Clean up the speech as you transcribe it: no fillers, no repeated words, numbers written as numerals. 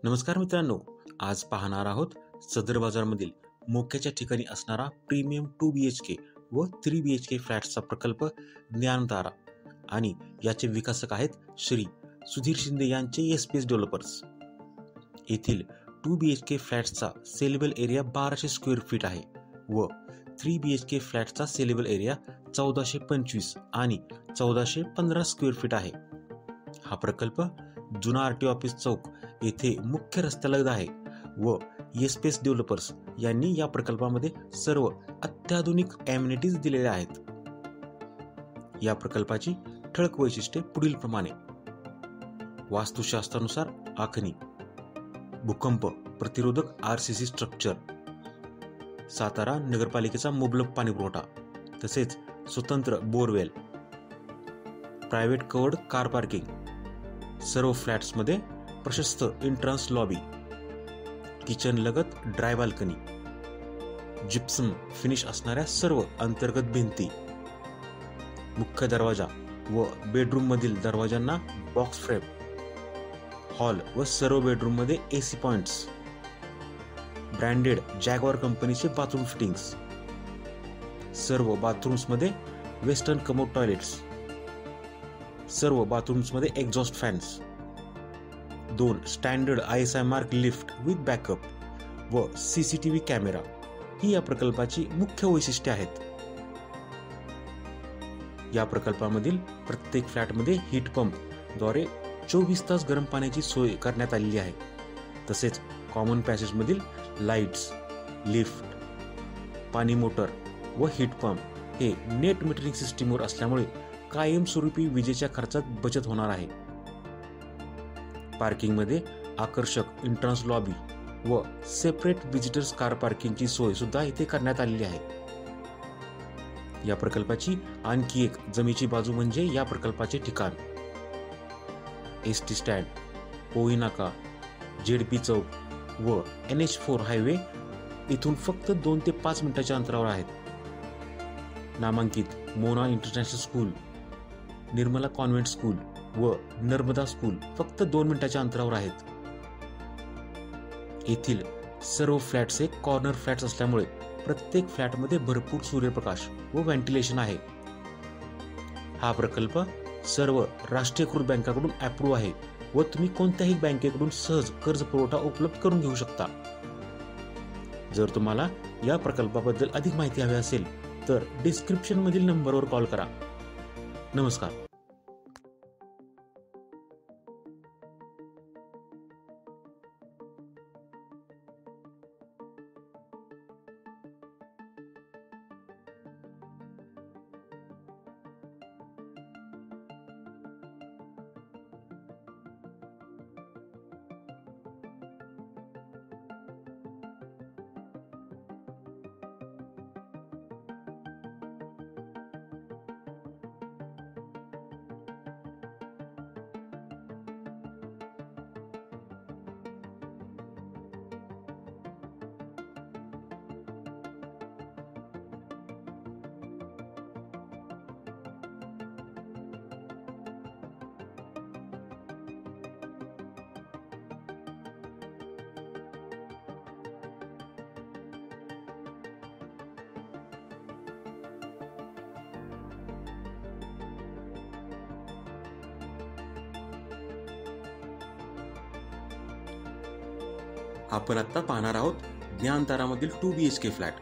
नमस्कार मित्रांनो, आज पाहणार आहोत सदर बाजारमधील मोक्याच्या ठिकाणी असणारा प्रीमियम 2 BHK व 3 BHK फ्लॅट्सचा प्रकल्प ज्ञानतारा आणि याचे विकासक आहेत श्री सुधीर शिंदे यांचे SPS डेव्हलपर्स. येथील 2 BHK फ्लॅट्सचा सेलेबल एरिया 1200 स्क्वेअर फीट आहे व 3 BHK फ्लॅटचा सेलेबल एरिया 1425 आणि 1415 स्क्वेअर फीट आहे. हा प्रकल्प जुना RTO ऑफिस चौक येथे मुख्य रस्त्यालगत आहे व SPS डेव्हलपर्स यांनी या प्रकल्पामध्ये सर्व अत्याधुनिक ॲम्युनिटीज दिलेल्या आहेत. या प्रकल्पाची ठळक वैशिष्ट्ये पुढील प्रमाणे: वास्तुशास्त्रानुसार आखणी, भूकंप प्रतिरोधक RCC स्ट्रक्चर, सातारा नगरपालिकेचा मुबलक पाणी पुरवठा, तसेच स्वतंत्र borewell, private covered car parking, सर्व फ्लॅट्समध्ये प्रशस्त एंट्रन्स लॉबी, किचन लगत ड्राय बाल्कनी, जिप्सम फिनिश असणाऱ्या सर्व अंतर्गत भिंती, मुख्य दरवाजा व बेडरूम मधील दरवाजांना बॉक्स फ्रेम, हॉल व सर्व बेडरूम मध्ये AC पॉइंट्स, ब्रँडेड जॅगवार कंपनीचे बाथरूम फिटिंग्स, सर्व बाथरूम्स मध्ये वेस्टर्न कमोड टॉयलेट्स, सर्व बाथरूम्स मध्ये exhaust fans, 2 standard ISI mark lift with backup व CCTV कॅमेरा ही या प्रकल्पाची मुख्य वैशिष्ट्ये आहेत. या प्रकल्पामधील प्रत्येक फ्लॅटमध्ये हीट पंप द्वारे 24 तास गरम पाण्याची सोय करण्यात आलेली आहे. तसेच कॉमन पॅसेज मधील लाईट्स, लिफ्ट, पाणी मोटर व हीट पंप हे नेट मीटरिंग सिस्टीमवर असल्यामुळे कायमस्वरूपी विजेच्या खर्चात बचत होणार आहे. पार्किंगमध्ये आकर्षक एंट्रन्स लॉबी व सेपरेट विजिटर्स कार पार्किंगची सोय सुद्धा इथे करण्यात आलेली आहे. या प्रकल्पाची आणखी एक जमेची बाजू म्हणजे या प्रकल्पाचे ठिकाण. ST स्टँड, पोई नाका, ZP चौक व NH4 हायवे इथून फक्त 2 ते 5 मिनिटाच्या अंतरावर आहेत. नामांकित Mona international school, Nirmala convent school व नर्मदा स्कूल फक्त 2 मिनिटाच्या अंतरावर आहेत. येथील सर्व फ्लॅट्स हे कॉर्नर फ्लॅट्स असल्यामुळे प्रत्येक फ्लॅटमध्ये भरपूर सूर्यप्रकाश व व्हेंटिलेशन आहे. हा प्रकल्प सर्व राष्ट्रीयकृत बँकांकडून अप्रूव्ह आहे व तुम्ही कोणत्याही बँकेकडून सहज कर्ज पुरवठा उपलब्ध करून घेऊ शकता. जर तुम्हाला या प्रकल्पाबद्दल अधिक माहिती हवी असेल तर डिस्क्रिप्शन मधील नंबरवर कॉल करा. नमस्कार. आपण आता पाहणार आहोत ज्ञानतारामधील 2 BHK फ्लॅट.